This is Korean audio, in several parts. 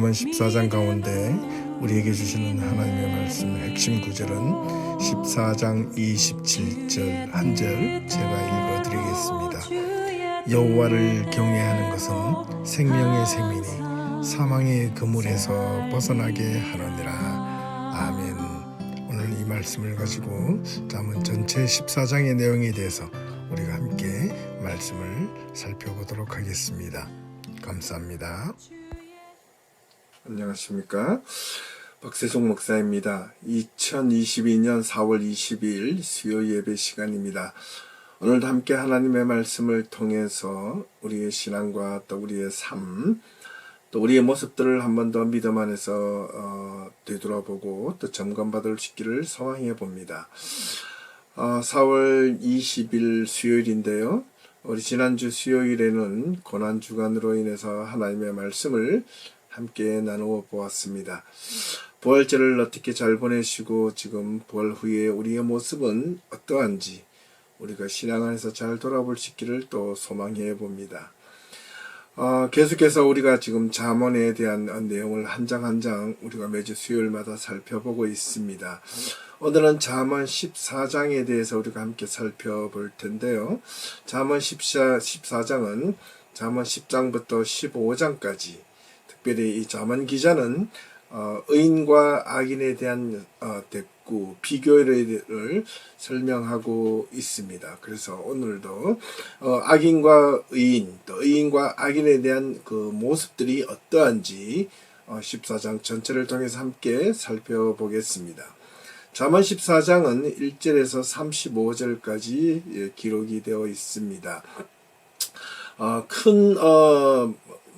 잠언 14장 가운데 우리에게 주시는 하나님의 말씀 핵심 구절은 14장 27절 한 절 제가 읽어드리겠습니다. 여호와를 경외하는 것은 생명의 샘이니 사망의 그물에서 벗어나게 하느니라. 아멘. 오늘 이 말씀을 가지고 잠언 전체 14장의 내용에 대해서 우리가 함께 말씀을 살펴보도록 하겠습니다. 감사합니다. 안녕하십니까? 박세종 목사입니다. 2022년 4월 22일 수요 예배 시간입니다. 오늘도 함께 하나님의 말씀을 통해서 우리의 신앙과 또 우리의 삶, 또 우리의 모습들을 한 번 더 믿음 안에서 되돌아보고 또 점검받을 수 있기를 소망해 봅니다. 4월 20일 수요일인데요. 우리 지난주 수요일에는 고난주간으로 인해서 하나님의 말씀을 함께 나누어 보았습니다. 부활절을 어떻게 잘 보내시고 지금 부활 후에 우리의 모습은 어떠한지 우리가 신앙 안에서 잘 돌아볼 수 있기를 또 소망해 봅니다. 계속해서 우리가 지금 잠언에 대한 내용을 한 장 한 장 우리가 매주 수요일마다 살펴보고 있습니다. 오늘은 잠언 14장에 대해서 우리가 함께 살펴볼 텐데요. 잠언 14장은 잠언 10장부터 15장까지 특별히 이 잠언 기자는 의인과 악인에 대한 대꾸, 비교를 설명하고 있습니다. 그래서 오늘도 악인과 의인, 또 의인과 악인에 대한 그 모습들이 어떠한지 14장 전체를 통해서 함께 살펴보겠습니다. 잠언 14장은 1절에서 35절까지 기록이 되어 있습니다. 큰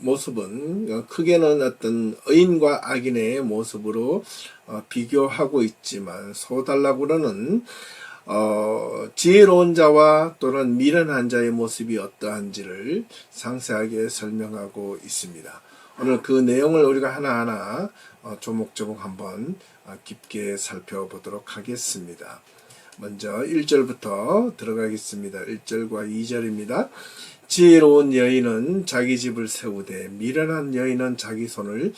모습은 크게는 어떤 의인과 악인의 모습으로 비교하고 있지만 소달라고는 지혜로운 자와 또는 미련한 자의 모습이 어떠한지를 상세하게 설명하고 있습니다. 오늘 그 내용을 우리가 하나하나 조목조목 한번 깊게 살펴보도록 하겠습니다. 먼저 1절부터 들어가겠습니다. 1절과 2절입니다. 지혜로운 여인은 자기 집을 세우되 미련한 여인은 자기 손을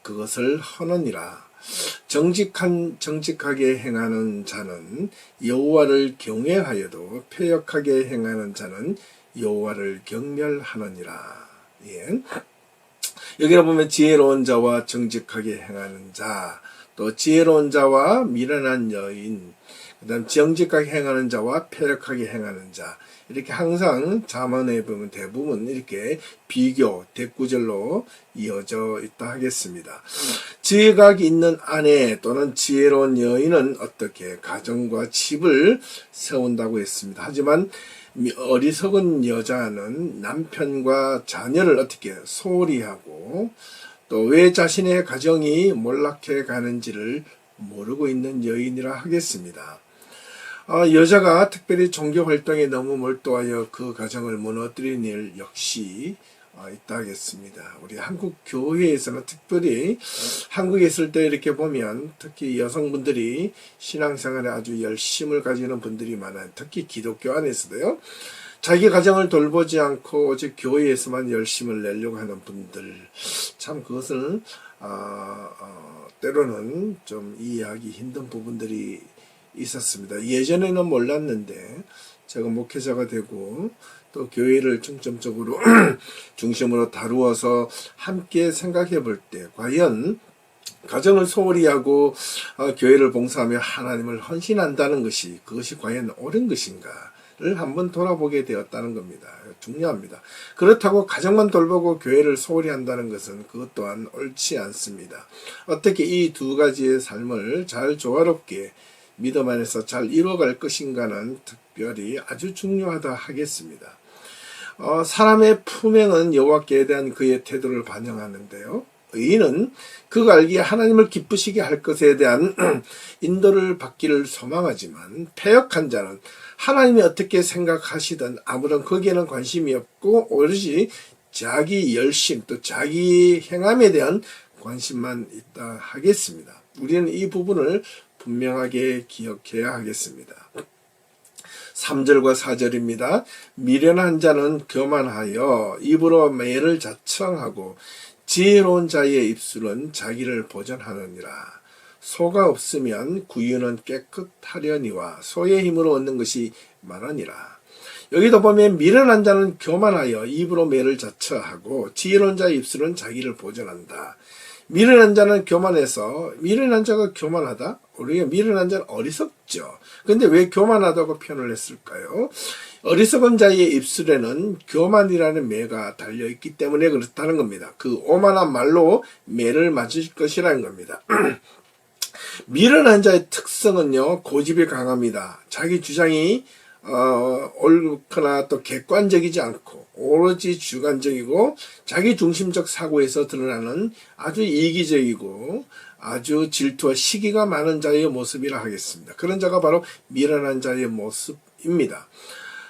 그것을 허느니라. 정직하게 행하는 자는 여호와를 경외하여도 패역하게 행하는 자는 여호와를 경멸하느니라. 예. 여기를 보면 지혜로운 자와 정직하게 행하는 자, 또 지혜로운 자와 미련한 여인, 그 다음 정직하게 행하는 자와 패역하게 행하는 자, 이렇게 항상 잠언에 보면 대부분 이렇게 비교, 대꾸절로 이어져 있다 하겠습니다. 지혜가 있는 아내 또는 지혜로운 여인은 어떻게 가정과 집을 세운다고 했습니다. 하지만 어리석은 여자는 남편과 자녀를 어떻게 소홀히 하고 또 왜 자신의 가정이 몰락해 가는지를 모르고 있는 여인이라 하겠습니다. 여자가 특별히 종교활동에 너무 몰두하여 그 가정을 무너뜨린 일 역시 있다 하겠습니다. 우리 한국 교회에서는 특별히 한국에 있을 때 이렇게 보면 특히 여성분들이 신앙생활에 아주 열심을 가지는 분들이 많아요. 특히 기독교 안에서도요. 자기 가정을 돌보지 않고 오직 교회에서만 열심을 내려고 하는 분들, 참 그것을 때로는 좀 이해하기 힘든 부분들이 있었습니다. 예전에는 몰랐는데 제가 목회자가 되고 또 교회를 중점적으로 중심으로 다루어서 함께 생각해 볼 때 과연 가정을 소홀히 하고 교회를 봉사하며 하나님을 헌신한다는 것이 그것이 과연 옳은 것인가를 한번 돌아보게 되었다는 겁니다. 중요합니다. 그렇다고 가정만 돌보고 교회를 소홀히 한다는 것은 그것 또한 옳지 않습니다. 어떻게 이 두 가지의 삶을 잘 조화롭게 믿음 안에서 잘 이루어갈 것인가는 특별히 아주 중요하다 하겠습니다. 사람의 품행은 여호와께 대한 그의 태도를 반영하는데요. 의인은 그가 알기에 하나님을 기쁘시게 할 것에 대한 인도를 받기를 소망하지만 패역한 자는 하나님이 어떻게 생각하시든 아무런 거기에는 관심이 없고 오로지 자기 열심 또 자기 행함에 대한 관심만 있다 하겠습니다. 우리는 이 부분을 분명하게 기억해야 하겠습니다. 3절과 4절입니다. 미련한 자는 교만하여 입으로 매를 자청하고 지혜로운 자의 입술은 자기를 보전하느니라. 소가 없으면 구유는 깨끗하려니와 소의 힘으로 얻는 것이 많으니라. 여기도 보면 미련한 자는 교만하여 입으로 매를 자처하고 지혜로운 자의 입술은 자기를 보전한다. 미련한 자는 교만해서 미련한 자가 교만하다? 우리가 미련한 자는 어리석죠. 근데 왜 교만하다고 표현을 했을까요? 어리석은 자의 입술에는 교만이라는 매가 달려있기 때문에 그렇다는 겁니다. 그 오만한 말로 매를 맞을 것이라는 겁니다. 미련한 자의 특성은요, 고집이 강합니다. 자기 주장이 옳거나 또 객관적이지 않고 오로지 주관적이고 자기 중심적 사고에서 드러나는 아주 이기적이고 아주 질투와 시기가 많은 자의 모습이라 하겠습니다. 그런 자가 바로 미련한 자의 모습입니다.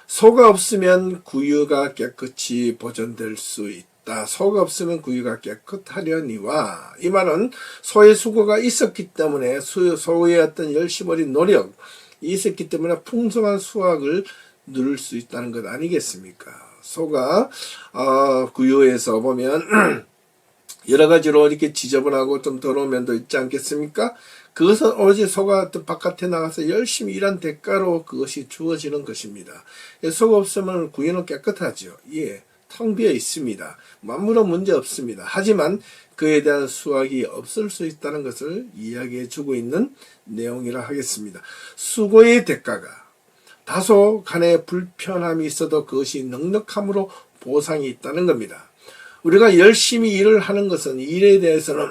소가 없으면 구유가 깨끗이 보존될 수 있다. 소가 없으면 구유가 깨끗하려니와, 이 말은 소의 수고가 있었기 때문에 소의 어떤 열심 어린 노력이 있었기 때문에 풍성한 수확을 누릴 수 있다는 것 아니겠습니까? 소가 구유에서 보면 여러 가지로 이렇게 지저분하고 좀 더러운 면도 있지 않겠습니까? 그것은 오로지 소가 바깥에 나가서 열심히 일한 대가로 그것이 주어지는 것입니다. 소가 없으면 구유는 깨끗하죠. 예, 텅 비어 있습니다. 아무런 문제 없습니다. 하지만 그에 대한 수확이 없을 수 있다는 것을 이야기해 주고 있는 내용이라 하겠습니다. 수고의 대가가 다소 간에 불편함이 있어도 그것이 넉넉함으로 보상이 있다는 겁니다. 우리가 열심히 일을 하는 것은 일에 대해서는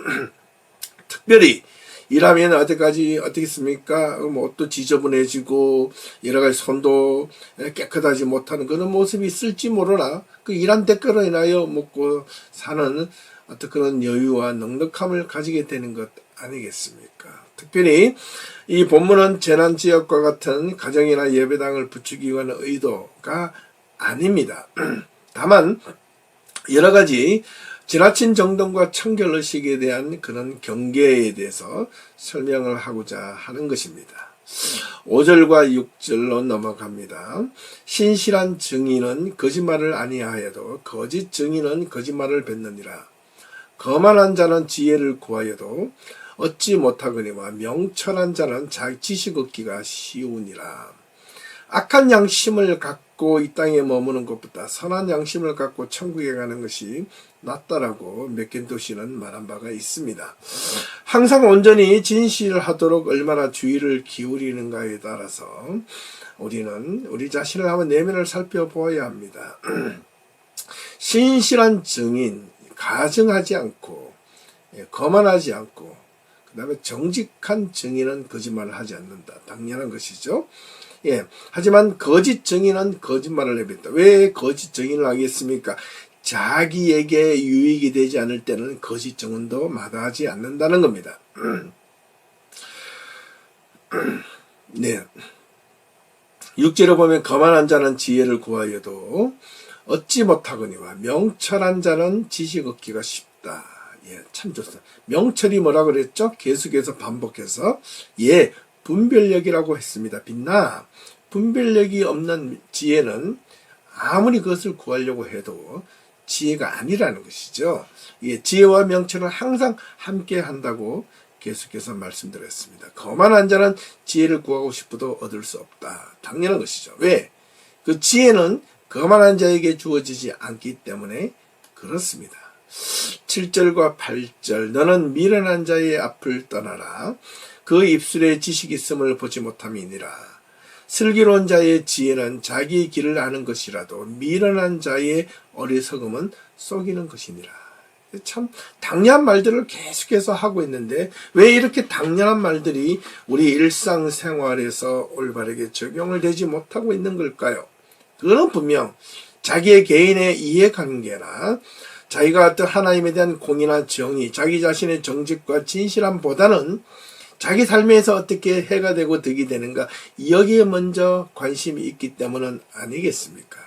특별히 일하면 어떻겠습니까? 옷도 지저분해지고 여러 가지 손도 깨끗하지 못하는 그런 모습이 있을지 모르나 그 일한 대가로 인하여 먹고 사는 어떤 그런 여유와 넉넉함을 가지게 되는 것 아니겠습니까? 특별히 이 본문은 재난지역과 같은 가정이나 예배당을 부추기기 위한 의도가 아닙니다. 다만 여러 가지 지나친 정돈과 청결의식에 대한 그런 경계에 대해서 설명을 하고자 하는 것입니다. 5절과 6절로 넘어갑니다. 신실한 증인은 거짓말을 아니하여도 거짓 증인은 거짓말을 뱉느니라. 거만한 자는 지혜를 구하여도 얻지 못하거니와 명철한 자는 자기 지식 얻기가 쉬우니라. 악한 양심을 갖고 이 땅에 머무는 것보다 선한 양심을 갖고 천국에 가는 것이 낫다라고 맥킨토시는 말한 바가 있습니다. 항상 온전히 진실하도록 얼마나 주의를 기울이는가에 따라서 우리는 우리 자신을 한번 내면을 살펴보아야 합니다. 신실한 증인, 가증하지 않고 거만하지 않고 그 다음에 정직한 증인은 거짓말을 하지 않는다. 당연한 것이죠. 예. 하지만 거짓 증인은 거짓말을 해뱉다. 왜 거짓 증인을 하겠습니까? 자기에게 유익이 되지 않을 때는 거짓 증언도 마다하지 않는다는 겁니다. 네. 6절에 보면 거만한 자는 지혜를 구하여도 얻지 못하거니와 명철한 자는 지식 얻기가 쉽다. 예, 참 좋습니다. 명철이 뭐라 그랬죠? 계속해서 반복해서 예, 분별력이라고 했습니다. 빛나 분별력이 없는 지혜는 아무리 그것을 구하려고 해도 지혜가 아니라는 것이죠. 예, 지혜와 명철은 항상 함께 한다고 계속해서 말씀드렸습니다. 거만한 자는 지혜를 구하고 싶어도 얻을 수 없다. 당연한 것이죠. 왜? 그 지혜는 거만한 자에게 주어지지 않기 때문에 그렇습니다. 7절과 8절 너는 미련한 자의 앞을 떠나라. 그 입술에 지식이 있음을 보지 못함이니라. 슬기로운 자의 지혜는 자기 길을 아는 것이라도 미련한 자의 어리석음은 속이는 것이니라. 참 당연한 말들을 계속해서 하고 있는데 왜 이렇게 당연한 말들이 우리 일상생활에서 올바르게 적용을 되지 못하고 있는 걸까요? 그건 분명 자기의 개인의 이해관계나 자기가 어떤 하나님에 대한 공의나 정의, 자기 자신의 정직과 진실함보다는 자기 삶에서 어떻게 해가 되고 득이 되는가 여기에 먼저 관심이 있기 때문은 아니겠습니까?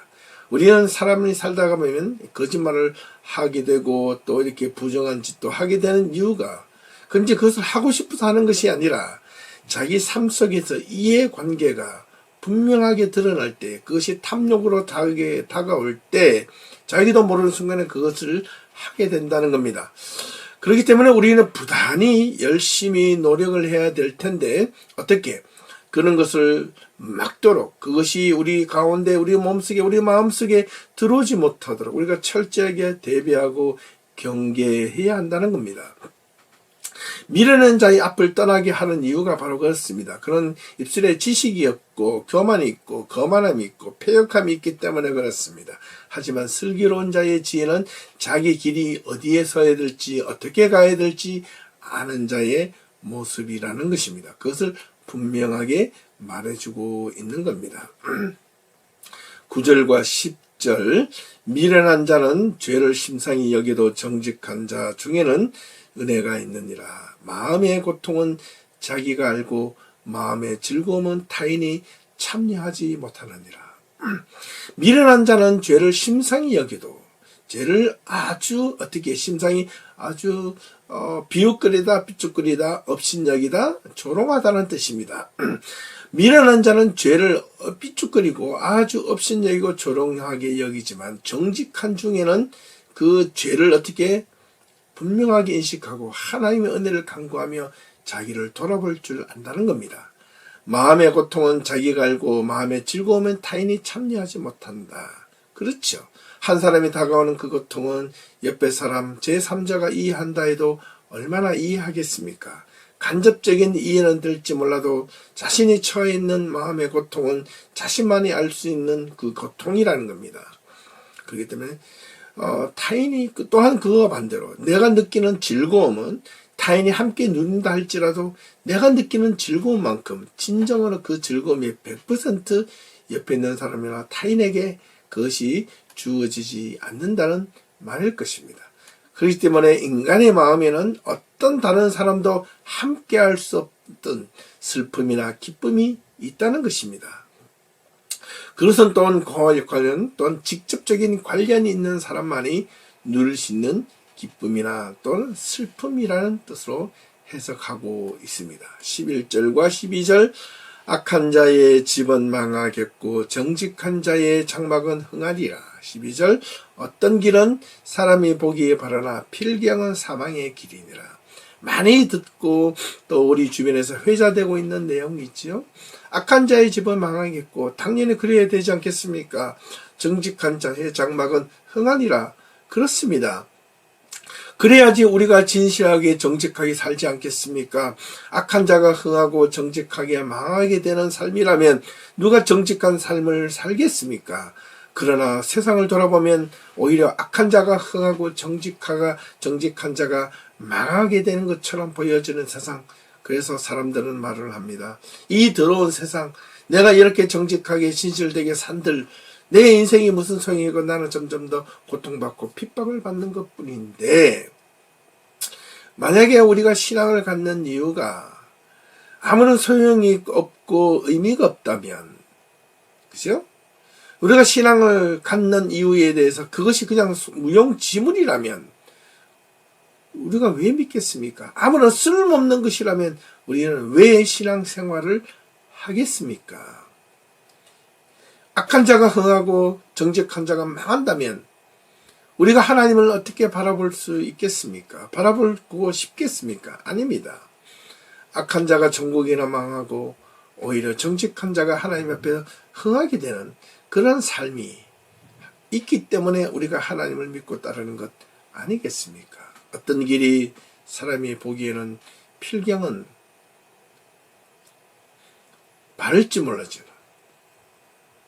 우리는 사람이 살다가 보면 거짓말을 하게 되고 또 이렇게 부정한 짓도 하게 되는 이유가 근데 그것을 하고 싶어서 하는 것이 아니라 자기 삶 속에서 이해관계가 분명하게 드러날 때, 그것이 탐욕으로 다가올 때 자기도 모르는 순간에 그것을 하게 된다는 겁니다. 그렇기 때문에 우리는 부단히 열심히 노력을 해야 될 텐데 어떻게 그런 것을 막도록 그것이 우리 가운데 우리 몸속에 우리 마음속에 들어오지 못하도록 우리가 철저하게 대비하고 경계해야 한다는 겁니다. 미련한 자의 앞을 떠나게 하는 이유가 바로 그렇습니다. 그런 입술에 지식이 없고 교만이 있고 거만함이 있고 패역함이 있기 때문에 그렇습니다. 하지만 슬기로운 자의 지혜는 자기 길이 어디에 서야 될지 어떻게 가야 될지 아는 자의 모습이라는 것입니다. 그것을 분명하게 말해주고 있는 겁니다. 9절과 10절 미련한 자는 죄를 심상히 여기도 정직한 자 중에는 은혜가 있느니라. 마음의 고통은 자기가 알고 마음의 즐거움은 타인이 참여하지 못하느니라. 미련한 자는 죄를 심상히 여기도 죄를 아주 어떻게 심상히 아주 비웃거리다 삐죽거리다 업신여기다 조롱하다는 뜻입니다. 미련한 자는 죄를 삐죽거리고 아주 업신여기고 조롱하게 여기지만 정직한 중에는 그 죄를 어떻게 분명하게 인식하고 하나님의 은혜를 간구하며 자기를 돌아볼 줄 안다는 겁니다. 마음의 고통은 자기가 알고 마음의 즐거움은 타인이 참여하지 못한다. 그렇죠. 한 사람이 다가오는 그 고통은 옆에 사람 제3자가 이해한다 해도 얼마나 이해하겠습니까? 간접적인 이해는 될지 몰라도 자신이 처해 있는 마음의 고통은 자신만이 알 수 있는 그 고통이라는 겁니다. 그렇기 때문에 타인이 또한 그와 반대로 내가 느끼는 즐거움은 타인이 함께 누린다 할지라도 내가 느끼는 즐거움만큼 진정으로 그 즐거움이 100% 옆에 있는 사람이나 타인에게 그것이 주어지지 않는다는 말일 것입니다. 그렇기 때문에 인간의 마음에는 어떤 다른 사람도 함께 할 수 없던 슬픔이나 기쁨이 있다는 것입니다. 그것은 또한 또한 직접적인 관련이 있는 사람만이 누릴 수 있는 기쁨이나 또는 슬픔이라는 뜻으로 해석하고 있습니다. 11절과 12절 악한 자의 집은 망하겠고 정직한 자의 장막은 흥하리라. 12절 어떤 길은 사람이 보기에 바라나 필경은 사망의 길이니라. 많이 듣고 또 우리 주변에서 회자되고 있는 내용이 있죠. 악한 자의 집은 망하겠고 당연히 그래야 되지 않겠습니까? 정직한 자의 장막은 흥하니라. 그렇습니다. 그래야지 우리가 진실하게 정직하게 살지 않겠습니까? 악한 자가 흥하고 정직하게 망하게 되는 삶이라면 누가 정직한 삶을 살겠습니까? 그러나 세상을 돌아보면 오히려 악한 자가 흥하고 정직한 자가 망하게 되는 것처럼 보여지는 세상. 그래서 사람들은 말을 합니다. 이 더러운 세상, 내가 이렇게 정직하게 진실되게 산들 내 인생이 무슨 소용이고 나는 점점 더 고통받고 핍박을 받는 것뿐인데, 만약에 우리가 신앙을 갖는 이유가 아무런 소용이 없고 의미가 없다면, 그죠? 우리가 신앙을 갖는 이유에 대해서 그것이 그냥 무용지물이라면 우리가 왜 믿겠습니까? 아무런 쓸모없는 것이라면 우리는 왜 신앙생활을 하겠습니까? 악한 자가 흥하고 정직한 자가 망한다면 우리가 하나님을 어떻게 바라볼 수 있겠습니까? 바라보고 싶겠습니까? 아닙니다. 악한 자가 전국이나 망하고 오히려 정직한 자가 하나님 앞에 흥하게 되는 그런 삶이 있기 때문에 우리가 하나님을 믿고 따르는 것 아니겠습니까? 어떤 길이 사람이 보기에는 필경은 바를지 몰라죠.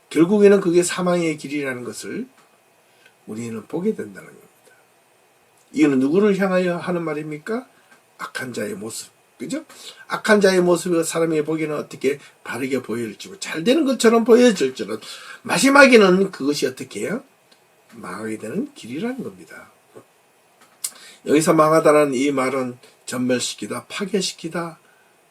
결국에는 그게 사망의 길이라는 것을 우리는 보게 된다는 겁니다. 이거는 누구를 향하여 하는 말입니까? 악한 자의 모습. 그죠? 악한 자의 모습을 사람이 보기에는 어떻게 바르게 보일지, 잘 되는 것처럼 보여질지는 마지막에는 그것이 어떻게 해요? 망하게 되는 길이라는 겁니다. 여기서 망하다는 이 말은 전멸시키다, 파괴시키다,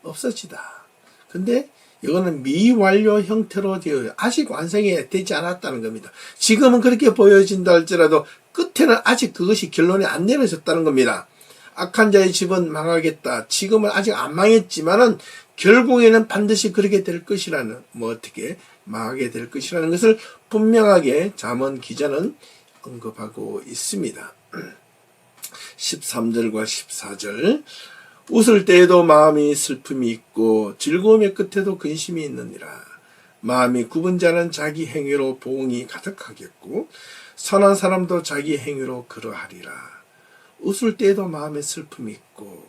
없어지다. 근데 이거는 미완료 형태로 되어 아직 완성이 되지 않았다는 겁니다. 지금은 그렇게 보여진다 할지라도 끝에는 아직 그것이 결론이 안 내려졌다는 겁니다. 악한 자의 집은 망하겠다. 지금은 아직 안 망했지만은 결국에는 반드시 그렇게 될 것이라는, 어떻게 망하게 될 것이라는 것을 분명하게 잠언 기자는 언급하고 있습니다. 13절과 14절. 웃을 때에도 마음이 슬픔이 있고 즐거움의 끝에도 근심이 있느니라. 마음이 굽은 자는 자기 행위로 보응이 가득하겠고 선한 사람도 자기 행위로 그러하리라. 웃을 때에도 마음에 슬픔이 있고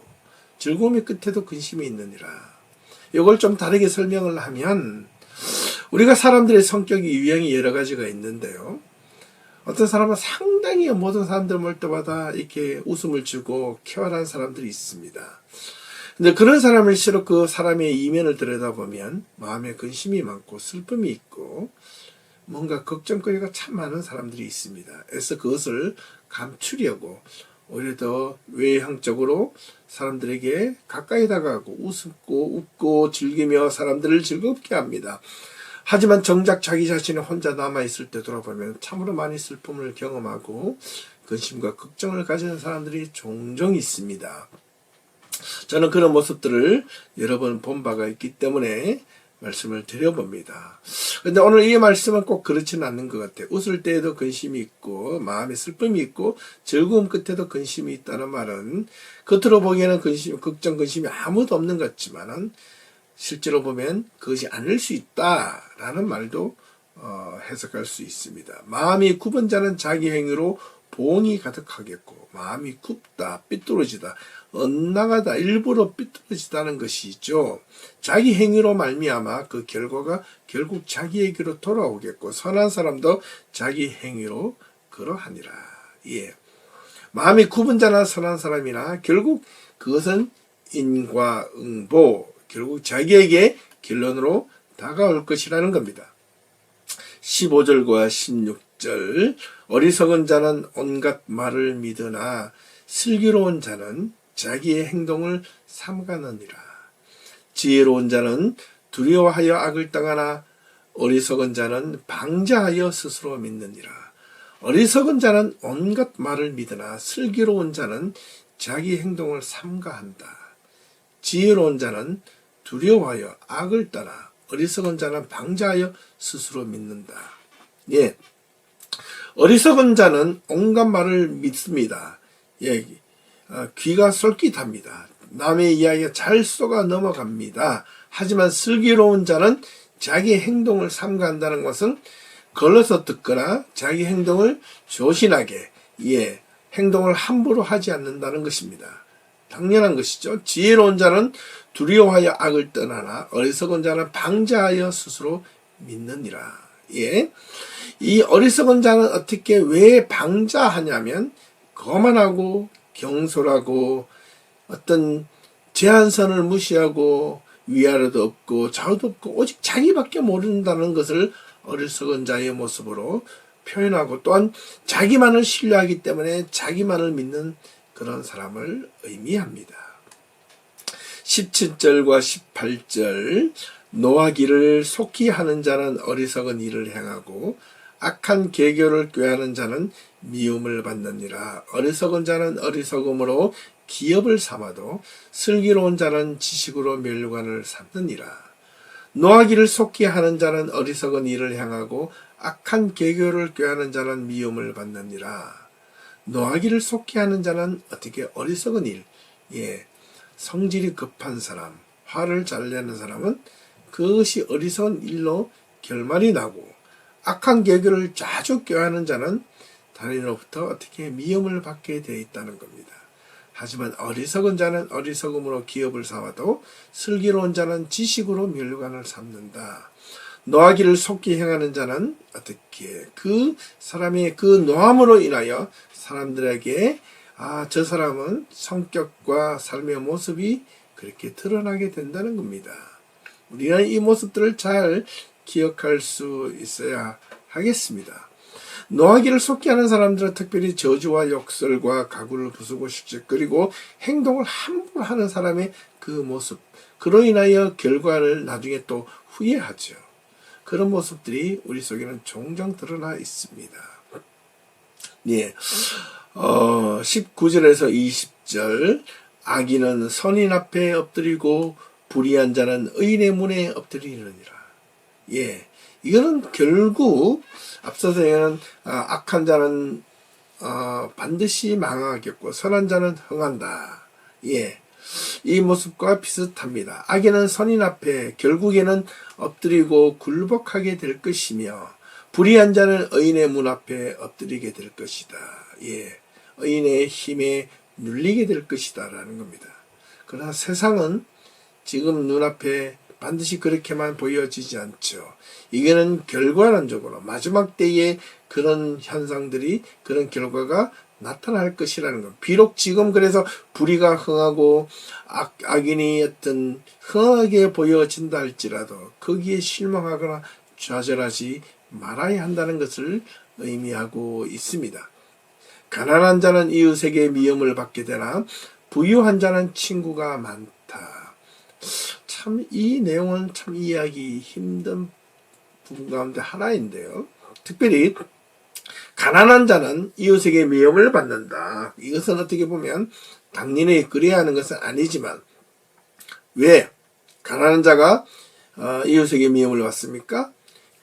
즐거움의 끝에도 근심이 있느니라. 이걸 좀 다르게 설명을 하면, 우리가 사람들의 성격이 유형이 여러 가지가 있는데요. 어떤 사람은 상당히 모든 사람들 볼 때마다 이렇게 웃음을 주고 쾌활한 사람들이 있습니다. 근데 그런 사람일수록 그 사람의 이면을 들여다보면 마음에 근심이 많고 슬픔이 있고 뭔가 걱정거리가 참 많은 사람들이 있습니다. 그래서 그것을 감추려고 오히려 더 외향적으로 사람들에게 가까이 다가가고 웃고 즐기며 사람들을 즐겁게 합니다. 하지만 정작 자기 자신이 혼자 남아있을 때 돌아보면 참으로 많이 슬픔을 경험하고 근심과 걱정을 가지는 사람들이 종종 있습니다. 저는 그런 모습들을 여러 번 본 바가 있기 때문에 말씀을 드려봅니다. 근데 오늘 이 말씀은 꼭 그렇지는 않는 것 같아요. 웃을 때에도 근심이 있고 마음에 슬픔이 있고 즐거움 끝에도 근심이 있다는 말은 겉으로 보기에는 걱정, 근심이 아무도 없는 것 같지만은 실제로 보면 그것이 아닐 수 있다라는 말도 해석할 수 있습니다. 마음이 굽은 자는 자기 행위로 보응이 가득하겠고, 마음이 굽다, 삐뚤어지다, 엇나가다, 일부러 삐뚤어지다는 것이죠. 자기 행위로 말미암아 그 결과가 결국 자기에게로 돌아오겠고, 선한 사람도 자기 행위로 그러하니라. 예. 마음이 굽은 자나 선한 사람이나 결국 그것은 인과응보, 결국 자기에게 결론으로 다가올 것이라는 겁니다. 15절과 16절. 어리석은 자는 온갖 말을 믿으나 슬기로운 자는 자기의 행동을 삼가느니라. 지혜로운 자는 두려워하여 악을 당하나 어리석은 자는 방자하여 스스로 믿느니라. 어리석은 자는 온갖 말을 믿으나 슬기로운 자는 자기 행동을 삼가한다. 지혜로운 자는 두려워하여 악을 따라 어리석은 자는 방자하여 스스로 믿는다. 예, 어리석은 자는 온갖 말을 믿습니다. 예, 귀가 솔깃합니다. 남의 이야기가 잘 쏘가 넘어갑니다. 하지만 슬기로운 자는 자기 행동을 삼가한다는 것은 걸러서 듣거나 자기 행동을 조신하게, 행동을 함부로 하지 않는다는 것입니다. 당연한 것이죠. 지혜로운 자는 두려워하여 악을 떠나나 어리석은 자는 방자하여 스스로 믿느니라. 예. 이 어리석은 자는 어떻게 왜 방자하냐면 거만하고 경솔하고 어떤 제한선을 무시하고 위아래도 없고 좌우도 없고 오직 자기밖에 모른다는 것을 어리석은 자의 모습으로 표현하고, 또한 자기만을 신뢰하기 때문에 자기만을 믿는 그런 사람을 의미합니다. 17절과 18절. 노하기를 속히 하는 자는 어리석은 일을 행하고 악한 계교를 꾀하는 자는 미움을 받느니라. 어리석은 자는 어리석음으로 기업을 삼아도 슬기로운 자는 지식으로 멸관을 삼느니라. 노하기를 속히 하는 자는 어리석은 일을 행하고 악한 계교를 꾀하는 자는 미움을 받느니라. 노하기를 속히 하는 자는 어떻게 어리석은 일, 성질이 급한 사람, 화를 잘 내는 사람은 그것이 어리석은 일로 결말이 나고, 악한 계교를 자주 꾀하는 자는 다른이로부터 어떻게 미움을 받게 되어 있다는 겁니다. 하지만 어리석은 자는 어리석음으로 기업을 삼아도 슬기로운 자는 지식으로 멸관을 삼는다. 노하기를 속히 행하는 자는 어떻게 그 사람의 그 노함으로 인하여 사람들에게 저 사람은 성격과 삶의 모습이 그렇게 드러나게 된다는 겁니다. 우리는 이 모습들을 잘 기억할 수 있어야 하겠습니다. 노하기를 속히 하는 사람들은 특별히 저주와 욕설과 가구를 부수고 씩씩거리고 행동을 함부로 하는 사람의 그 모습, 그로 인하여 결과를 나중에 또 후회하죠. 그런 모습들이 우리 속에는 종종 드러나 있습니다. 19절에서 20절. 악인은 선인 앞에 엎드리고 불의한 자는 의인의 문에 엎드리느니라. 예, 이거는 결국 앞서서는 악한 자는 반드시 망하겠고 선한 자는 흥한다. 예, 이 모습과 비슷합니다. 악인은 선인 앞에 결국에는 엎드리고 굴복하게 될 것이며 불의한 자는 의인의 문 앞에 엎드리게 될 것이다. 예, 의인의 힘에 눌리게 될 것이다 라는 겁니다. 그러나 세상은 지금 눈앞에 반드시 그렇게만 보여지지 않죠. 이게는 결과론적으로 마지막 때에 그런 현상들이, 그런 결과가 나타날 것이라는 것. 비록 지금 그래서 불의가 흥하고 악인이 어떤 흥하게 보여진다 할지라도 거기에 실망하거나 좌절하지 말아야 한다는 것을 의미하고 있습니다. 가난한 자는 이웃에게 미움을 받게 되나 부유한 자는 친구가 많다. 참 이 내용은 참 이해하기 힘든 부분 가운데 하나인데요. 특별히 가난한 자는 이웃에게 미움을 받는다. 이것은 어떻게 보면 당연히 그래야 하는 것은 아니지만 왜 가난한 자가 이웃에게 미움을 받습니까?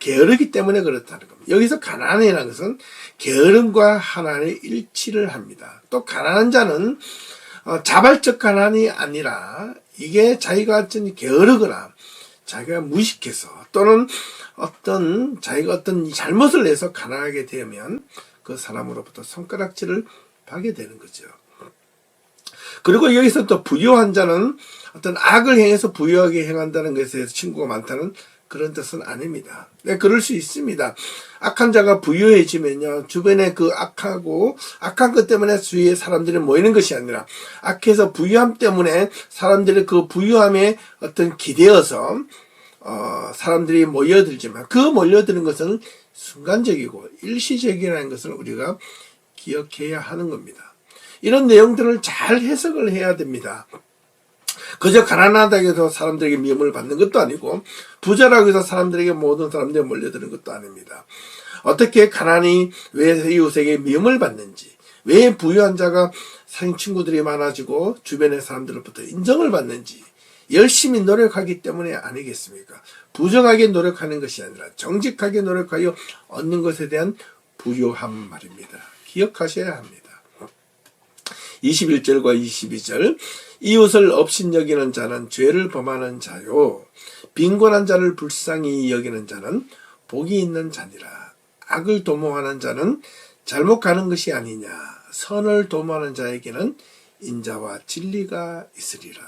게으르기 때문에 그렇다는 겁니다. 여기서 가난이라는 것은 게으름과 하나의 일치를 합니다. 또 가난한 자는 자발적 가난이 아니라 이게 자기가 게으르거나 자기가 무식해서 또는 자기가 어떤 잘못을 해서 가난하게 되면 그 사람으로부터 손가락질을 받게 되는 거죠. 그리고 여기서 또 부유한 자는 어떤 악을 행해서 부유하게 행한다는 것에 대해서 친구가 많다는 그런 뜻은 아닙니다. 네, 그럴 수 있습니다. 악한 자가 부유해지면요, 주변에 그 악한 것 때문에 주위에 사람들이 모이는 것이 아니라, 악해서 부유함 때문에 사람들이 그 부유함에 어떤 기대어서, 사람들이 몰려들지만, 그 몰려드는 것은 순간적이고 일시적이라는 것을 우리가 기억해야 하는 겁니다. 이런 내용들을 잘 해석을 해야 됩니다. 그저 가난하다고 해서 사람들에게 미움을 받는 것도 아니고 부자라고 해서 사람들에게 모든 사람들이 몰려드는 것도 아닙니다. 어떻게 가난이 왜 이웃에게 미움을 받는지, 왜 부유한 자가 친구들이 많아지고 주변의 사람들로부터 인정을 받는지 열심히 노력하기 때문에 아니겠습니까? 부정하게 노력하는 것이 아니라 정직하게 노력하여 얻는 것에 대한 부유함 말입니다. 기억하셔야 합니다. 21절과 22절 이웃을 업신여기는 자는 죄를 범하는 자요 빈곤한 자를 불쌍히 여기는 자는 복이 있는 자니라. 악을 도모하는 자는 잘못 가는 것이 아니냐. 선을 도모하는 자에게는 인자와 진리가 있으리라.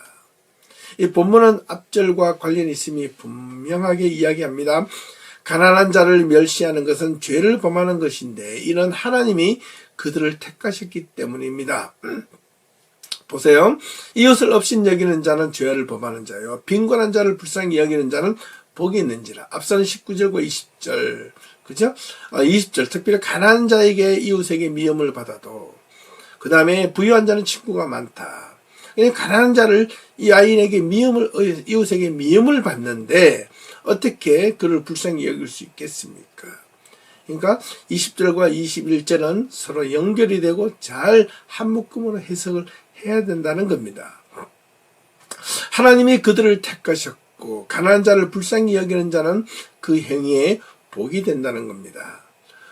이 본문은 앞절과 관련이 있음이 분명하게 이야기합니다. 가난한 자를 멸시하는 것은 죄를 범하는 것인데 이는 하나님이 그들을 택하셨기 때문입니다. 보세요. 이웃을 업신여기는 자는 죄를 범하는 자요 빈곤한 자를 불쌍히 여기는 자는 복이 있는지라. 앞서는 19절과 20절 그죠? 20절 특별히 가난한 자에게 이웃에게 미움을 받아도 그 다음에 부유한 자는 친구가 많다. 가난한 자를 이 이웃에게 미움을 받는데 어떻게 그를 불쌍히 여길 수 있겠습니까? 그러니까 20절과 21절은 서로 연결이 되고 잘 한묶음으로 해석을 해야 된다는 겁니다. 하나님이 그들을 택하셨고 가난한 자를 불쌍히 여기는 자는 그 행위에 복이 된다는 겁니다.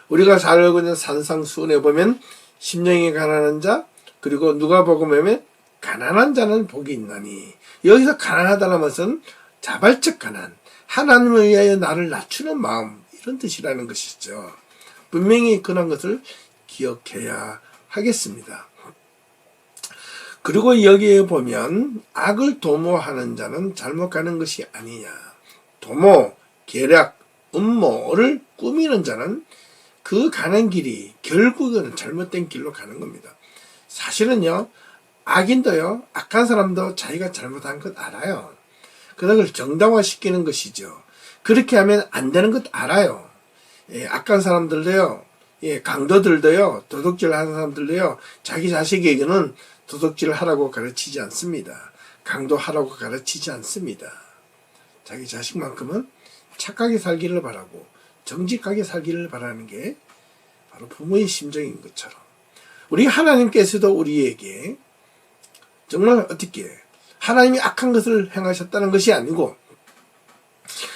우리가 잘 알고 있는 산상수훈에 보면 심령이 가난한 자 그리고 누가복음에 가난한 자는 복이 있나니 여기서 가난하다는 것은 자발적 가난, 하나님을 위하여 나를 낮추는 마음 이런 뜻이라는 것이죠. 분명히 그런 것을 기억해야 하겠습니다. 그리고 여기에 보면 악을 도모하는 자는 잘못 가는 것이 아니냐. 도모, 계략, 음모를 꾸미는 자는 그 가는 길이 결국은 잘못된 길로 가는 겁니다. 사실은요, 악인도요, 악한 사람도 자기가 잘못한 것 알아요. 그걸 정당화시키는 것이죠. 그렇게 하면 안 되는 것 알아요. 예, 악한 사람들도요, 예, 강도들도요, 도둑질 하는 사람들도요, 자기 자식에게는 도둑질을 하라고 가르치지 않습니다. 강도하라고 가르치지 않습니다. 자기 자식만큼은 착하게 살기를 바라고 정직하게 살기를 바라는 게 바로 부모의 심정인 것처럼 우리 하나님께서도 우리에게 정말 어떻게 하나님이 악한 것을 행하셨다는 것이 아니고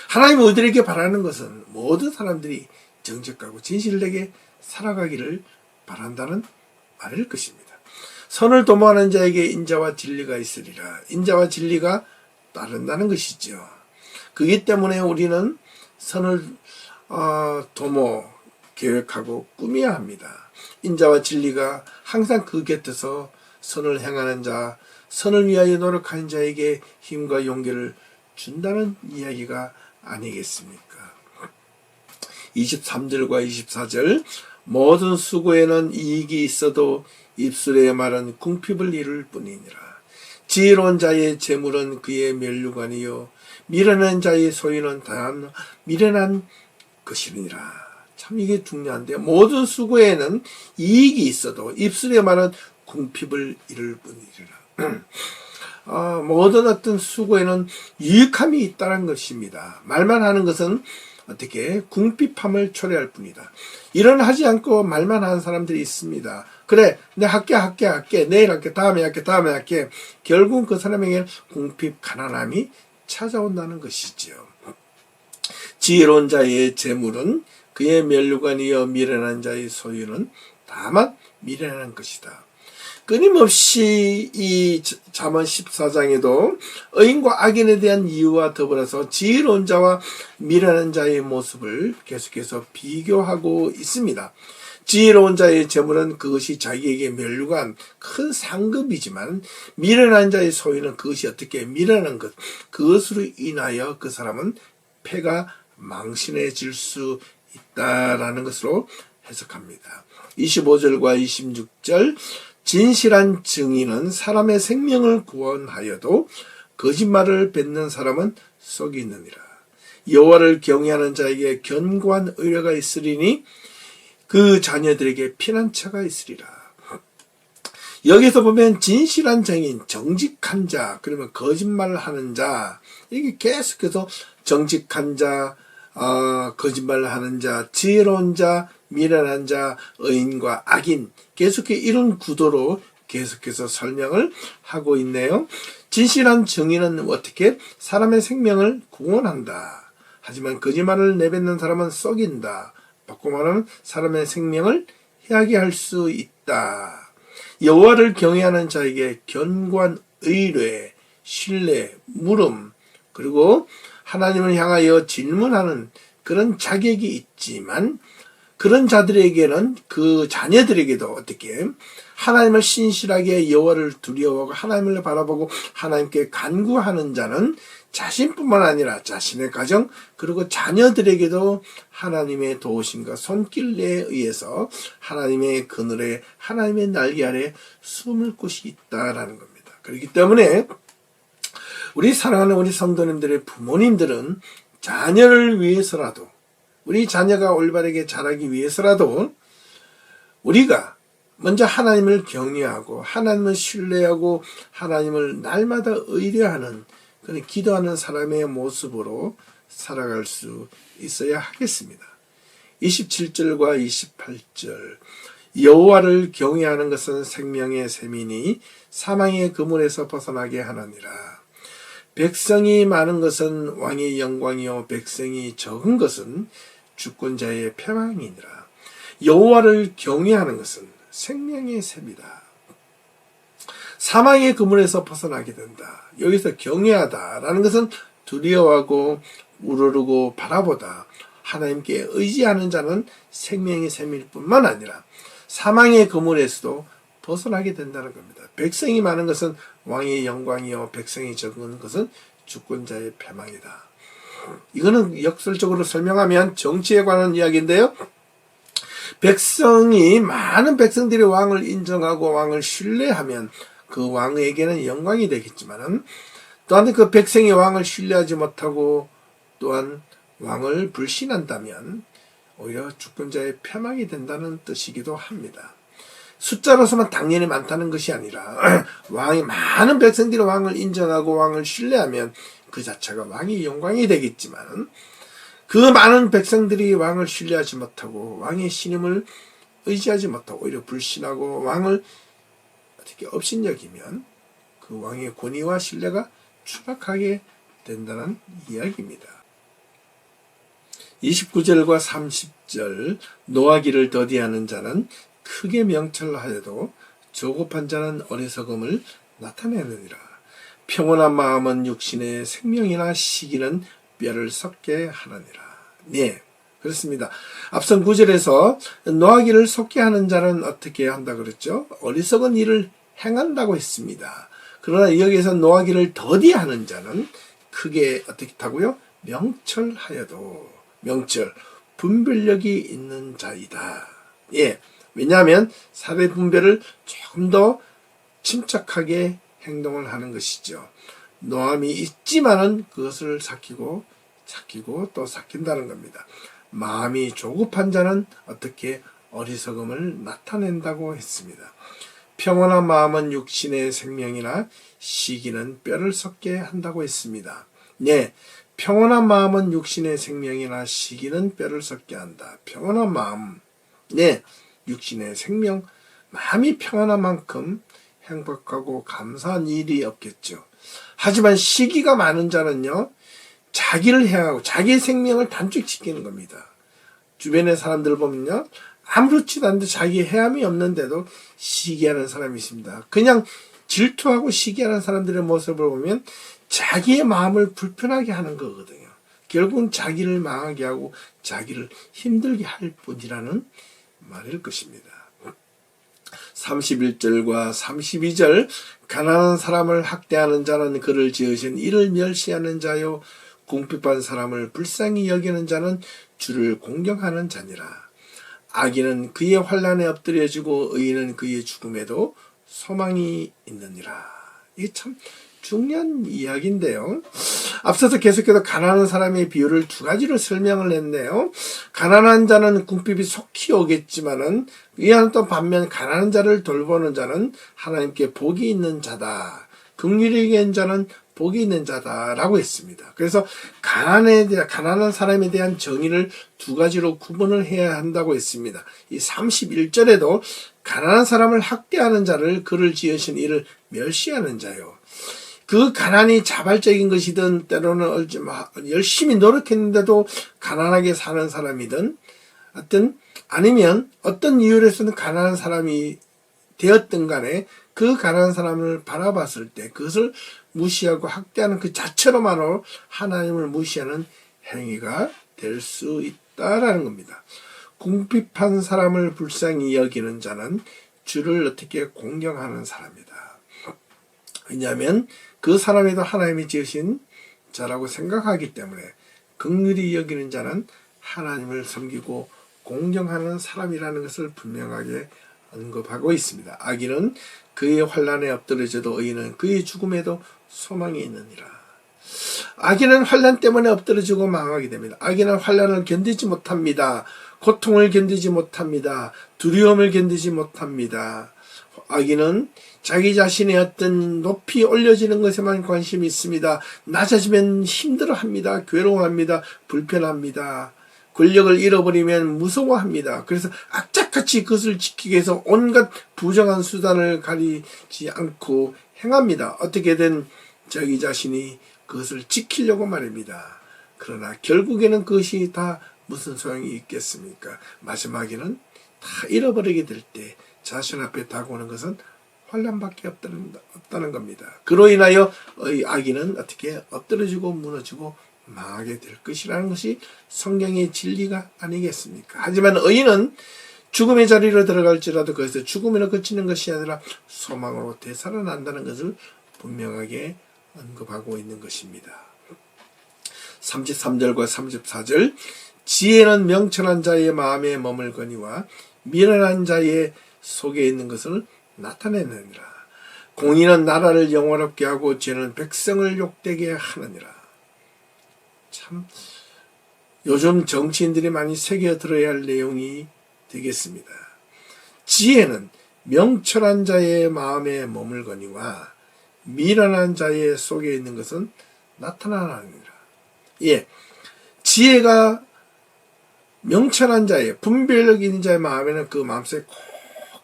하나님이 우리들에게 바라는 것은 모든 사람들이 정직하고 진실되게 살아가기를 바란다는 말일 것입니다. 선을 도모하는 자에게 인자와 진리가 있으리라. 인자와 진리가 따른다는 것이죠. 그렇기 때문에 우리는 선을 도모, 계획하고 꾸며야 합니다. 인자와 진리가 항상 그 곁에서 선을 행하는 자, 선을 위하여 노력하는 자에게 힘과 용기를 준다는 이야기가 아니겠습니까? 23절과 24절 모든 수고에는 이익이 있어도 입술의 말은 궁핍을 이룰 뿐이니라. 지혜로운 자의 재물은 그의 면류관이요 미련한 자의 소유는 다한 미련한 것이니라. 참 이게 중요한데요. 모든 수고에는 이익이 있어도 입술의 말은 궁핍을 이룰 뿐이니라. 모든 어떤 수고에는 유익함이 있다는 것입니다. 말만 하는 것은 어떻게 궁핍함을 초래할 뿐이다. 이런 하지 않고 말만 하는 사람들이 있습니다. 그래, 내가 할게, 내일 할게, 다음에 할게. 결국 그 사람에게 궁핍, 가난함이 찾아온다는 것이죠. 지혜로운 자의 재물은 그의 면류관이여 미련한 자의 소유는 다만 미련한 것이다. 끊임없이 이 잠언 14장에도 의인과 악인에 대한 이유와 더불어서 지혜로운 자와 미련한 자의 모습을 계속해서 비교하고 있습니다. 지혜로운 자의 재물은 그것이 자기에게 면류관 큰 상급이지만 미련한 자의 소유는 그것이 어떻게 미련한 것, 그것으로 인하여 그 사람은 패가 망신해질 수 있다라는 것으로 해석합니다. 25절과 26절 진실한 증인은 사람의 생명을 구원하여도 거짓말을 뱉는 사람은 썩이 있느니라. 여호와를 경외하는 자에게 견고한 의뢰가 있으리니 그 자녀들에게 피난처가 있으리라. 여기서 보면 진실한 증인, 정직한 자, 그러면 거짓말을 하는 자, 이게 계속해서 정직한 자, 거짓말을 하는 자, 지혜로운 자, 미련한 자, 의인과 악인, 계속해서 이런 구도로 계속해서 설명을 하고 있네요. 진실한 증인은 어떻게? 사람의 생명을 구원한다. 하지만 거짓말을 내뱉는 사람은 썩인다. 바꿔 말하면 사람의 생명을 해하게 할 수 있다. 여호와를 경외하는 자에게 견고한 의뢰, 신뢰, 물음, 그리고 하나님을 향하여 질문하는 그런 자격이 있지만 그런 자들에게는 그 자녀들에게도 어떻게 하나님을 신실하게 여호와를 두려워하고 하나님을 바라보고 하나님께 간구하는 자는 자신뿐만 아니라 자신의 가정 그리고 자녀들에게도 하나님의 도우심과 손길에 의해서 하나님의 그늘에 하나님의 날개 아래 숨을 곳이 있다라는 겁니다. 그렇기 때문에 우리 사랑하는 우리 성도님들의 부모님들은 자녀를 위해서라도 우리 자녀가 올바르게 자라기 위해서라도 우리가 먼저 하나님을 경외하고 하나님을 신뢰하고 하나님을 날마다 의뢰하는 그런 기도하는 사람의 모습으로 살아갈 수 있어야 하겠습니다. 27절과 28절 여호와를 경외하는 것은 생명의 셈이니 사망의 그물에서 벗어나게 하느니라. 백성이 많은 것은 왕의 영광이요 백성이 적은 것은 주권자의 패망이니라. 여호와를 경외하는 것은 생명의 셈이다. 사망의 그물에서 벗어나게 된다. 여기서 경외하다라는 것은 두려워하고 우러르고 바라보다. 하나님께 의지하는 자는 생명의 셈일 뿐만 아니라 사망의 그물에서도 벗어나게 된다는 겁니다. 백성이 많은 것은 왕의 영광이요 백성이 적은 것은 주권자의 패망이다. 이거는 역설적으로 설명하면 정치에 관한 이야기인데요. 많은 백성들이 왕을 인정하고 왕을 신뢰하면 그 왕에게는 영광이 되겠지만은 또한 그 백성이 왕을 신뢰하지 못하고 또한 왕을 불신한다면 오히려 주권자의 패망이 된다는 뜻이기도 합니다. 숫자로서만 당연히 많다는 것이 아니라 많은 백성들이 왕을 인정하고 왕을 신뢰하면 그 자체가 왕의 영광이 되겠지만 그 많은 백성들이 왕을 신뢰하지 못하고 왕의 신임을 의지하지 못하고 오히려 불신하고 왕을 어떻게 업신여기면 그 그 왕의 권위와 신뢰가 추락하게 된다는 이야기입니다. 29절과 30절 노하기를 더디하는 자는 크게 명철하여도 조급한 자는 어리석음을 나타내느니라. 평온한 마음은 육신의 생명이나 시기는 뼈를 썩게 하느니라. 네, 그렇습니다. 앞선 9절에서 노하기를 썩게 하는 자는 어떻게 한다 그랬죠? 어리석은 일을 행한다고 했습니다. 그러나 여기에서 노하기를 더디하는 자는 크게 어떻게 타고요? 명철하여도 명철, 분별력이 있는 자이다. 예, 왜냐하면 사회 분별을 조금 더 침착하게 행동을 하는 것이죠. 노함이 있지만은 그것을 삭히고 또 삭힌다는 겁니다. 마음이 조급한 자는 어떻게 어리석음을 나타낸다고 했습니다. 평온한 마음은 육신의 생명이나 시기는 뼈를 썩게 한다고 했습니다. 네, 평온한 마음은 육신의 생명이나 시기는 뼈를 썩게 한다. 평온한 마음, 네, 육신의 생명, 마음이 평안한 만큼 행복하고 감사한 일이 없겠죠. 하지만 시기가 많은 자는요, 자기를 향하고 자기의 생명을 단축시키는 겁니다. 주변의 사람들 보면요, 아무렇지도 않은데 자기 해함이 없는데도 시기하는 사람이 있습니다. 그냥 질투하고 시기하는 사람들의 모습을 보면 자기의 마음을 불편하게 하는 거거든요. 결국은 자기를 망하게 하고 자기를 힘들게 할 뿐이라는 말일 것입니다. 31절과 32절 가난한 사람을 학대하는 자는 그를 지으신 이를 멸시하는 자요 궁핍한 사람을 불쌍히 여기는 자는 주를 공경하는 자니라. 악인은 그의 환난에 엎드려지고 의인은 그의 죽음에도 소망이 있느니라. 이게 참 중요한 이야기인데요. 앞서서 계속해서 가난한 사람의 비유를 두 가지로 설명을 했네요. 가난한 자는 궁핍이 속히 오겠지만은 이와는 또 반면 가난한 자를 돌보는 자는 하나님께 복이 있는 자다. 긍휼히 여기는 자는 복이 있는 자다라고 했습니다. 그래서 가난한 사람에 대한 정의를 두 가지로 구분을 해야 한다고 했습니다. 이 31절에도 가난한 사람을 학대하는 자를 그를 지으신 이를 멸시하는 자요. 그 가난이 자발적인 것이든 때로는 열심히 노력했는데도 가난하게 사는 사람이든 아니면 어떤 이유로서는 가난한 사람이 되었든 간에 그 가난한 사람을 바라봤을 때 그것을 무시하고 학대하는 그 자체로만으로 하나님을 무시하는 행위가 될 수 있다라는 겁니다. 궁핍한 사람을 불쌍히 여기는 자는 주를 어떻게 공경하는 사람이다. 왜냐하면 그 사람에도 하나님이 지으신 자라고 생각하기 때문에 긍휼히 여기는 자는 하나님을 섬기고 공경하는 사람이라는 것을 분명하게 언급하고 있습니다. 악인은 그의 환난에 엎드려져도 의인은 그의 죽음에도 소망이 있느니라. 악인은 환난 때문에 엎드려지고 망하게 됩니다. 악인은 환난을 견디지 못합니다. 고통을 견디지 못합니다. 두려움을 견디지 못합니다. 악인은 자기 자신의 어떤 높이 올려지는 것에만 관심이 있습니다. 낮아지면 힘들어합니다. 괴로워합니다. 불편합니다. 권력을 잃어버리면 무서워합니다. 그래서 악착같이 그것을 지키기 위해서 온갖 부정한 수단을 가리지 않고 행합니다. 어떻게든 자기 자신이 그것을 지키려고 말입니다. 그러나 결국에는 그것이 다 무슨 소용이 있겠습니까? 마지막에는 다 잃어버리게 될 때 자신 앞에 다가오는 것은 환난밖에 없다는 겁니다. 그로 인하여 악인은 어떻게 엎드러지고 무너지고 망하게 될 것이라는 것이 성경의 진리가 아니겠습니까? 하지만 의인은 죽음의 자리로 들어갈지라도 거기서 죽음으로 그치는 것이 아니라 소망으로 되살아난다는 것을 분명하게 언급하고 있는 것입니다. 33절과 34절 지혜는 명철한 자의 마음에 머물거니와 미련한 자의 속에 있는 것을 나타내느니라. 공의는 나라를 영화롭게 하고 죄는 백성을 욕되게 하느니라. 참 요즘 정치인들이 많이 새겨들어야 할 내용이 되겠습니다. 지혜는 명철한 자의 마음에 머물거니와 미련한 자의 속에 있는 것은 나타나느니라. 예, 지혜가 명철한 자의 분별력 있는 자의 마음에는 그 마음속에 꼭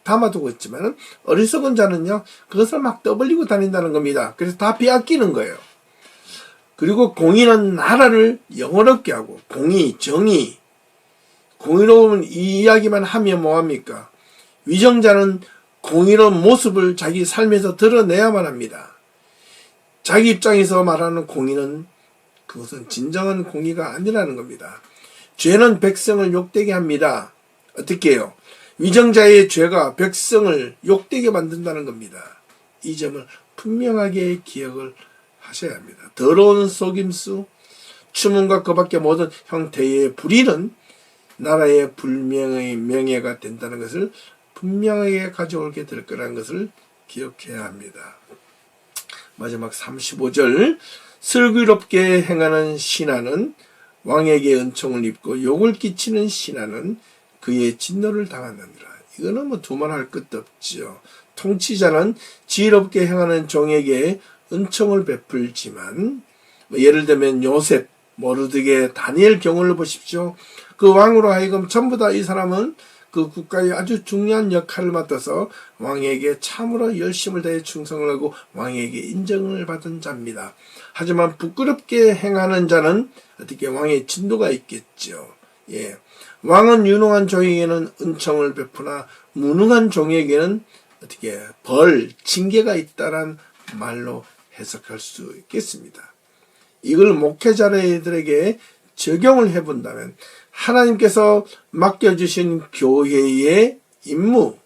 담아두고 있지만 어리석은 자는요 그것을 막 떠벌리고 다닌다는 겁니다. 그래서 다 빼앗기는 거예요. 그리고 공의는 나라를 영원롭게 하고, 공의, 정의, 공의로운 이 이야기만 하면 뭐합니까? 위정자는 공의로운 모습을 자기 삶에서 드러내야만 합니다. 자기 입장에서 말하는 공의는 그것은 진정한 공의가 아니라는 겁니다. 죄는 백성을 욕되게 합니다. 어떻게 해요? 위정자의 죄가 백성을 욕되게 만든다는 겁니다. 이 점을 분명하게 기억을 하셔야 합니다. 더러운 속임수, 추문과 그 밖의 모든 형태의 불의는 나라의 불명의 명예가 된다는 것을 분명하게 가져오게 될 거라는 것을 기억해야 합니다. 마지막 35절, 슬기롭게 행하는 신하는 왕에게 은총을 입고 욕을 끼치는 신하는 그의 진노를 당하느니라. 이거는 뭐 두말할 것도 없지요. 통치자는 지혜롭게 행하는 종에게 은총을 베풀지만, 예를 들면 요셉, 모르드게, 다니엘 경우를 보십시오. 그 왕으로 하여금 전부 다 이 사람은 그 국가의 아주 중요한 역할을 맡아서 왕에게 참으로 열심을 다해 충성을 하고 왕에게 인정을 받은 자입니다. 하지만 부끄럽게 행하는 자는 어떻게 왕의 진노가 있겠죠. 예. 왕은 유능한 종에게는 은총을 베푸나 무능한 종에게는 어떻게 벌, 징계가 있다란 말로 해석할 수 있겠습니다. 이걸 목회자들에게 적용을 해본다면 하나님께서 맡겨주신 교회의 임무,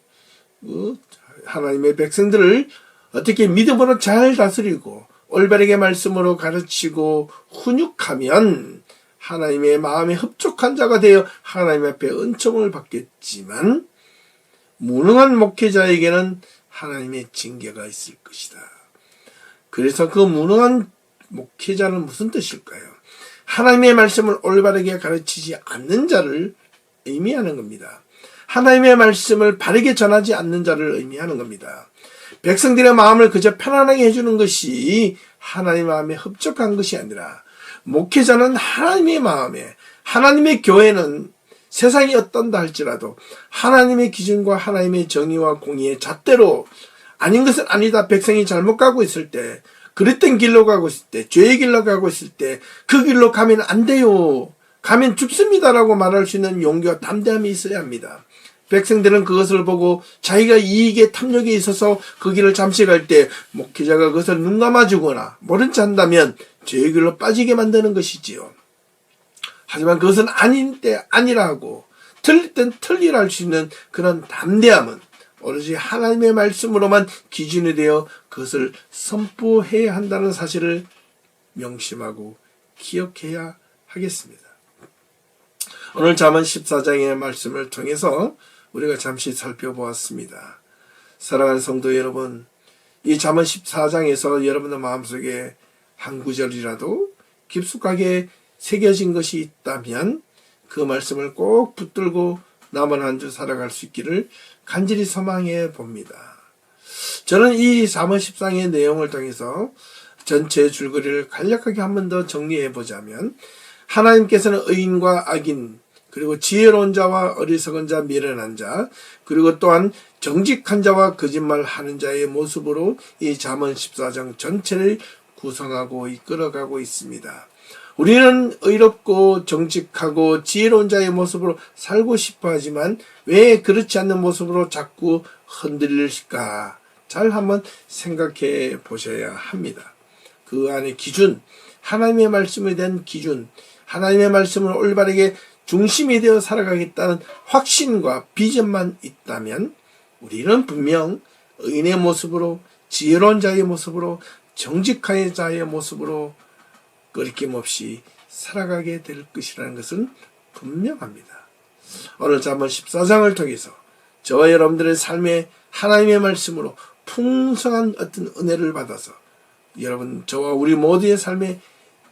하나님의 백성들을 어떻게 믿음으로 잘 다스리고 올바르게 말씀으로 가르치고 훈육하면 하나님의 마음에 흡족한 자가 되어 하나님 앞에 은총을 받겠지만, 무능한 목회자에게는 하나님의 징계가 있을 것이다. 그래서 그 무능한 목회자는 무슨 뜻일까요? 하나님의 말씀을 올바르게 가르치지 않는 자를 의미하는 겁니다. 하나님의 말씀을 바르게 전하지 않는 자를 의미하는 겁니다. 백성들의 마음을 그저 편안하게 해주는 것이 하나님의 마음에 흡족한 것이 아니라, 목회자는 하나님의 마음에, 하나님의 교회는 세상이 어떤다 할지라도 하나님의 기준과 하나님의 정의와 공의의 잣대로 아닌 것은 아니다, 백성이 잘못 가고 있을 때, 그릇된 길로 가고 있을 때, 죄의 길로 가고 있을 때 그 길로 가면 안 돼요, 가면 죽습니다라고 말할 수 있는 용기와 담대함이 있어야 합니다. 백성들은 그것을 보고 자기가 이익에 탐욕에 있어서 그 길을 잠시 갈 때 목회자가 그것을 눈 감아주거나 모른 체 한다면 죄의 길로 빠지게 만드는 것이지요. 하지만 그것은 아닌 때 아니라 하고 틀릴 땐 틀리라 할 수 있는 그런 담대함은 오로지 하나님의 말씀으로만 기준이 되어 그것을 선포해야 한다는 사실을 명심하고 기억해야 하겠습니다. 오늘 잠언 14장의 말씀을 통해서 우리가 잠시 살펴보았습니다. 사랑하는 성도 여러분, 이 잠언 14장에서 여러분의 마음속에 한 구절이라도 깊숙하게 새겨진 것이 있다면 그 말씀을 꼭 붙들고 남은 한 주 살아갈 수 있기를 간절히 소망해 봅니다. 저는 이 잠언 14장의 내용을 통해서 전체 줄거리를 간략하게 한 번 더 정리해 보자면, 하나님께서는 의인과 악인, 그리고 지혜로운 자와 어리석은 자, 미련한 자, 그리고 또한 정직한 자와 거짓말하는 자의 모습으로 이 잠언 14장 전체를 구성하고 이끌어가고 있습니다. 우리는 의롭고 정직하고 지혜로운 자의 모습으로 살고 싶어 하지만 왜 그렇지 않는 모습으로 자꾸 흔들릴까? 잘 한번 생각해 보셔야 합니다. 그 안에 기준, 하나님의 말씀에 대한 기준, 하나님의 말씀을 올바르게 중심이 되어 살아가겠다는 확신과 비전만 있다면 우리는 분명 의인의 모습으로, 지혜로운 자의 모습으로, 정직한 자의 모습으로 끊김없이 살아가게 될 것이라는 것은 분명합니다. 오늘 잠언 14장을 통해서 저와 여러분들의 삶에 하나님의 말씀으로 풍성한 어떤 은혜를 받아서 여러분, 저와 우리 모두의 삶에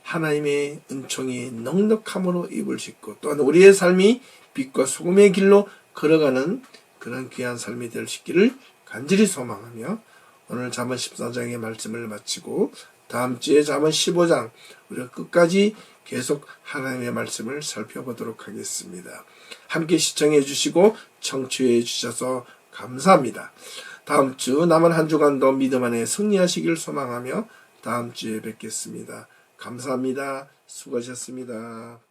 하나님의 은총이 넉넉함으로 입을 싣고 또한 우리의 삶이 빛과 소금의 길로 걸어가는 그런 귀한 삶이 될 수 있기를 간절히 소망하며 오늘 잠언 14장의 말씀을 마치고 다음 주에 잠언 15장 우리가 끝까지 계속 하나님의 말씀을 살펴보도록 하겠습니다. 함께 시청해 주시고 청취해 주셔서 감사합니다. 다음 주 남은 한 주간도 믿음 안에 승리하시길 소망하며 다음 주에 뵙겠습니다. 감사합니다. 수고하셨습니다.